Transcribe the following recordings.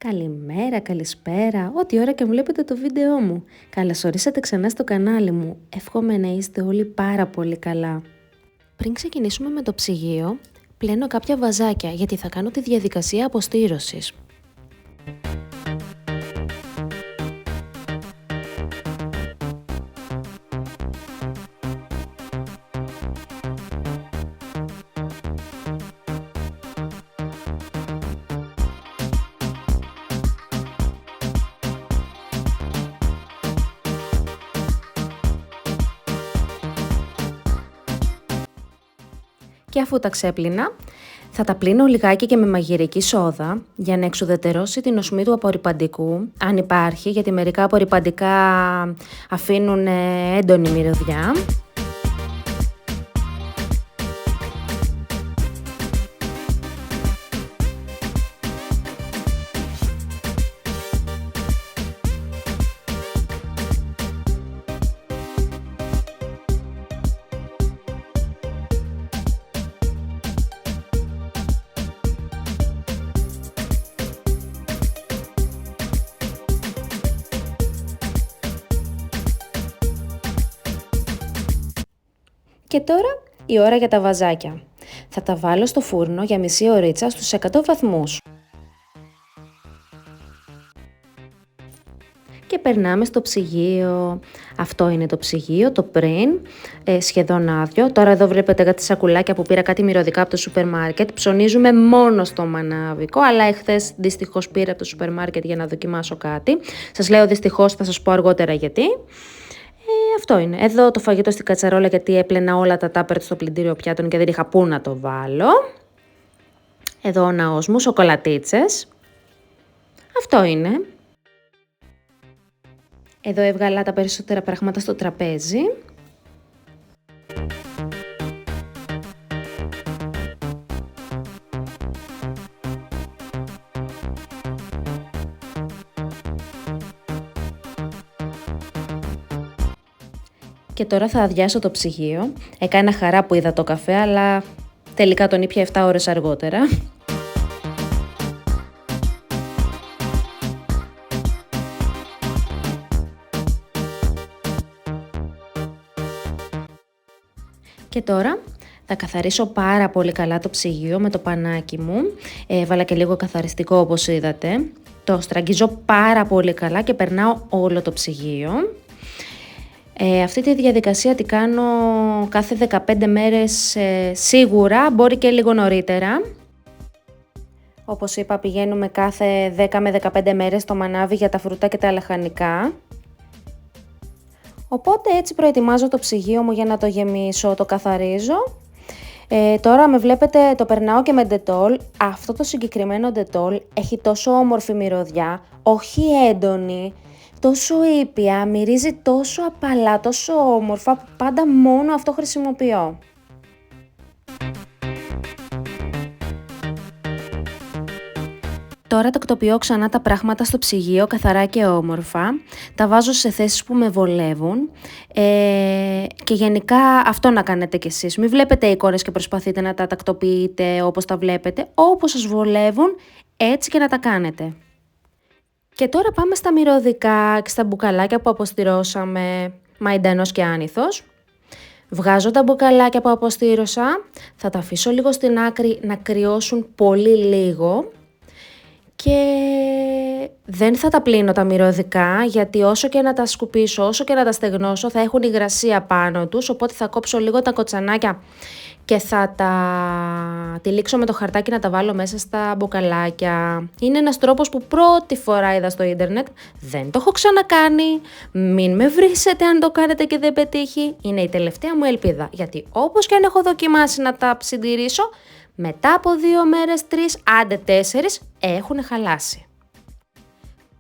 Καλημέρα, καλησπέρα, ό,τι ώρα και βλέπετε το βίντεό μου. Καλώς ορίσατε ξανά στο κανάλι μου. Εύχομαι να είστε όλοι πάρα πολύ καλά. Πριν ξεκινήσουμε με το ψυγείο, πλένω κάποια βαζάκια γιατί θα κάνω τη διαδικασία αποστήρωσης. Και αφού τα ξέπλυνα, θα τα πλύνω λιγάκι και με μαγειρική σόδα για να εξουδετερώσει την οσμή του απορρυπαντικού, αν υπάρχει, γιατί μερικά απορρυπαντικά αφήνουν έντονη μυρωδιά. Και τώρα η ώρα για τα βαζάκια. Θα τα βάλω στο φούρνο για μισή ωρίτσα στους 100 βαθμούς. Και περνάμε στο ψυγείο. Αυτό είναι το ψυγείο, το πριν, σχεδόν άδειο. Τώρα εδώ βλέπετε κάτι σακουλάκια που πήρα κάτι μυρωδικά από το σούπερ μάρκετ. Ψωνίζουμε μόνο στο μανάβικο, αλλά εχθές δυστυχώς πήρα από το σούπερ μάρκετ για να δοκιμάσω κάτι. Σας λέω δυστυχώς, θα σας πω αργότερα γιατί. Αυτό είναι. Εδώ το φαγητό στην κατσαρόλα γιατί έπλαινα όλα τα τάπερ στο πλυντήριο πιάτων και δεν είχα πού να το βάλω. Εδώ ο ναός μου, σοκολατίτσες. Αυτό είναι. Εδώ έβγαλα τα περισσότερα πράγματα στο τραπέζι. Και τώρα θα αδειάσω το ψυγείο. Έκανα χαρά που είδα το καφέ, αλλά τελικά τον ήπια 7 ώρες αργότερα. Και τώρα θα καθαρίσω πάρα πολύ καλά το ψυγείο με το πανάκι μου. Έβαλα και λίγο καθαριστικό όπως είδατε. Το στραγγίζω πάρα πολύ καλά και περνάω όλο το ψυγείο. Αυτή τη διαδικασία την κάνω κάθε 15 μέρες σίγουρα, μπορεί και λίγο νωρίτερα. Όπως είπα, πηγαίνουμε κάθε 10 με 15 μέρες στο μανάβι για τα φρούτα και τα λαχανικά. Οπότε έτσι προετοιμάζω το ψυγείο μου για να το γεμίσω, το καθαρίζω. Τώρα με βλέπετε το περνάω και με ντετόλ. Αυτό το συγκεκριμένο ντετόλ έχει τόσο όμορφη μυρωδιά, όχι έντονη. Τόσο ήπια, μυρίζει τόσο απαλά, τόσο όμορφα, που πάντα μόνο αυτό χρησιμοποιώ. Τώρα τακτοποιώ ξανά τα πράγματα στο ψυγείο, καθαρά και όμορφα. Τα βάζω σε θέσεις που με βολεύουν και γενικά αυτό να κάνετε κι εσείς. Μην βλέπετε εικόνες και προσπαθείτε να τα τακτοποιείτε όπως τα βλέπετε, όπως σας βολεύουν, έτσι και να τα κάνετε. Και τώρα πάμε στα μυρωδικά και στα μπουκαλάκια που αποστηρώσαμε, μαϊντανός και άνηθος. Βγάζω τα μπουκαλάκια που αποστήρωσα, θα τα αφήσω λίγο στην άκρη να κρυώσουν πολύ λίγο και δεν θα τα πλύνω τα μυρωδικά γιατί όσο και να τα σκουπίσω, όσο και να τα στεγνώσω θα έχουν υγρασία πάνω τους, οπότε θα κόψω λίγο τα κοτσανάκια και θα τα τυλίξω με το χαρτάκι να τα βάλω μέσα στα μπουκαλάκια. Είναι ένας τρόπος που πρώτη φορά είδα στο ίντερνετ, δεν το έχω ξανακάνει, μην με βρίσετε αν το κάνετε και δεν πετύχει. Είναι η τελευταία μου ελπίδα, γιατί όπως και αν έχω δοκιμάσει να τα συντηρήσω, μετά από 2 μέρες, 3, άντε 4, έχουν χαλάσει.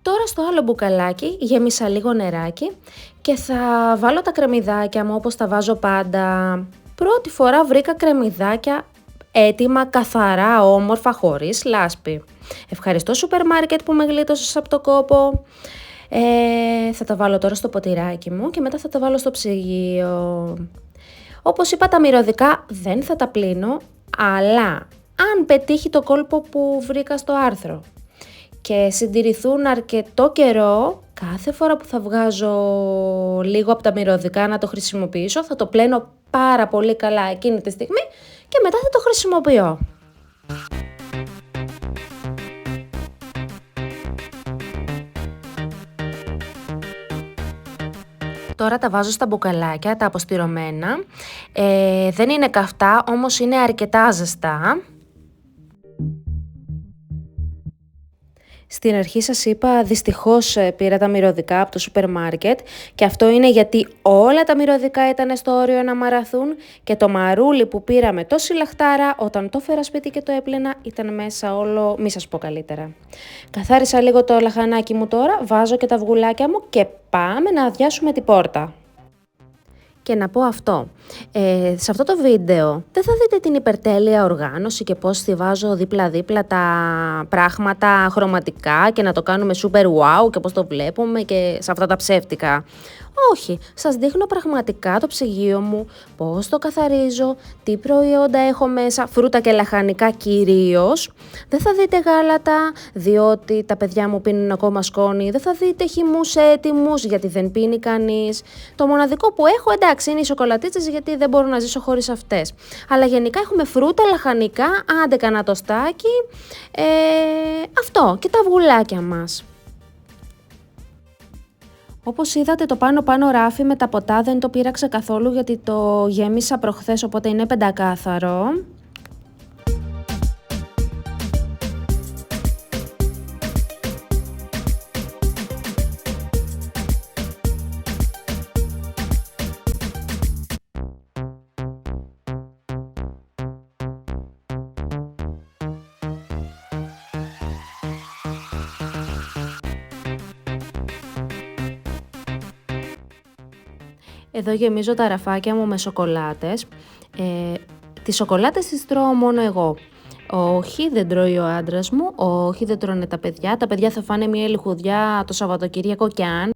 Τώρα στο άλλο μπουκαλάκι γέμισα λίγο νεράκι και θα βάλω τα κρεμμυδάκια μου όπως τα βάζω πάντα. Πρώτη φορά βρήκα κρεμμυδάκια έτοιμα, καθαρά, όμορφα, χωρίς λάσπη. Ευχαριστώ σούπερ μάρκετ που με γλίτωσες από το κόπο. Θα τα βάλω τώρα στο ποτηράκι μου και μετά θα τα βάλω στο ψυγείο. Όπως είπα, τα μυρωδικά δεν θα τα πλύνω, αλλά αν πετύχει το κόλπο που βρήκα στο άρθρο και συντηρηθούν αρκετό καιρό, κάθε φορά που θα βγάζω λίγο από τα μυρωδικά να το χρησιμοποιήσω, θα το πλένω πάρα πολύ καλά εκείνη τη στιγμή και μετά θα το χρησιμοποιώ. Τώρα τα βάζω στα μπουκαλάκια, τα αποστηρωμένα. Δεν είναι καυτά, όμως είναι αρκετά ζεστά. Στην αρχή σας είπα, δυστυχώς πήρα τα μυρωδικά από το σούπερ μάρκετ και αυτό είναι γιατί όλα τα μυρωδικά ήταν στο όριο να μαραθούν και το μαρούλι που πήραμε τόση λαχτάρα, όταν το φέρα σπίτι και το έπλαινα, ήταν μέσα όλο, μη σας πω καλύτερα. Καθάρισα λίγο το λαχανάκι μου τώρα, βάζω και τα αυγουλάκια μου και πάμε να αδειάσουμε την πόρτα. Και να πω αυτό, σε αυτό το βίντεο δεν θα δείτε την υπερτέλεια οργάνωση και πώς βάζω δίπλα-δίπλα τα πράγματα χρωματικά και να το κάνουμε super wow και πώς το βλέπουμε και σε αυτά τα ψεύτικα. Όχι, σας δείχνω πραγματικά το ψυγείο μου, πώς το καθαρίζω, τι προϊόντα έχω μέσα, φρούτα και λαχανικά κυρίως. Δεν θα δείτε γάλατα, διότι τα παιδιά μου πίνουν ακόμα σκόνη. Δεν θα δείτε χυμούς έτοιμους, γιατί δεν πίνει κανείς. Το μοναδικό που έχω, εντάξει, είναι οι σοκολατίτσες, γιατί δεν μπορώ να ζήσω χωρίς αυτές. Αλλά γενικά έχουμε φρούτα, λαχανικά, άντε κανένα τοστάκι, αυτό και τα αυγουλάκια μας. Όπως είδατε, το πάνω ράφι με τα ποτά δεν το πείραξα καθόλου γιατί το γέμισα προχθές, οπότε είναι πεντακάθαρο. Εδώ γεμίζω τα ραφάκια μου με σοκολάτες. Τις σοκολάτες τις τρώω μόνο εγώ. Όχι, δεν τρώει ο άντρας μου. Όχι, δεν τρώνε τα παιδιά. Τα παιδιά θα φάνε μια λιχουδιά το Σαββατοκύριακο κι αν.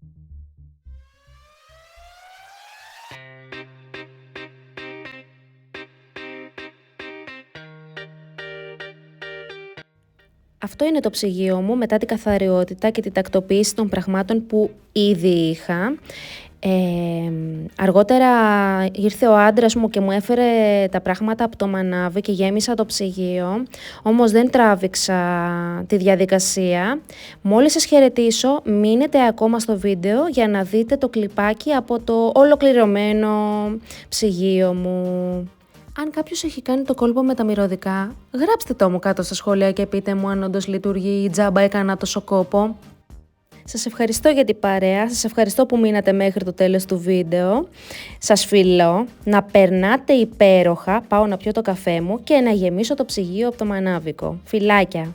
Αυτό είναι το ψυγείο μου μετά την καθαριότητα και την τακτοποίηση των πραγμάτων που ήδη είχα. Αργότερα ήρθε ο άντρας μου και μου έφερε τα πράγματα από το μανάβι και γέμισα το ψυγείο, όμως δεν τράβηξα τη διαδικασία. Μόλις σας χαιρετήσω, μείνετε ακόμα στο βίντεο για να δείτε το κλιπάκι από το ολοκληρωμένο ψυγείο μου. Αν κάποιος έχει κάνει το κόλπο με τα μυρωδικά, γράψτε το μου κάτω στα σχόλια και πείτε μου αν όντως λειτουργεί ή τζάμπα έκανα τόσο κόπο. Σας ευχαριστώ για την παρέα, σας ευχαριστώ που μείνατε μέχρι το τέλος του βίντεο. Σας φιλώ, να περνάτε υπέροχα, πάω να πιω το καφέ μου και να γεμίσω το ψυγείο από το μανάβικο. Φιλάκια!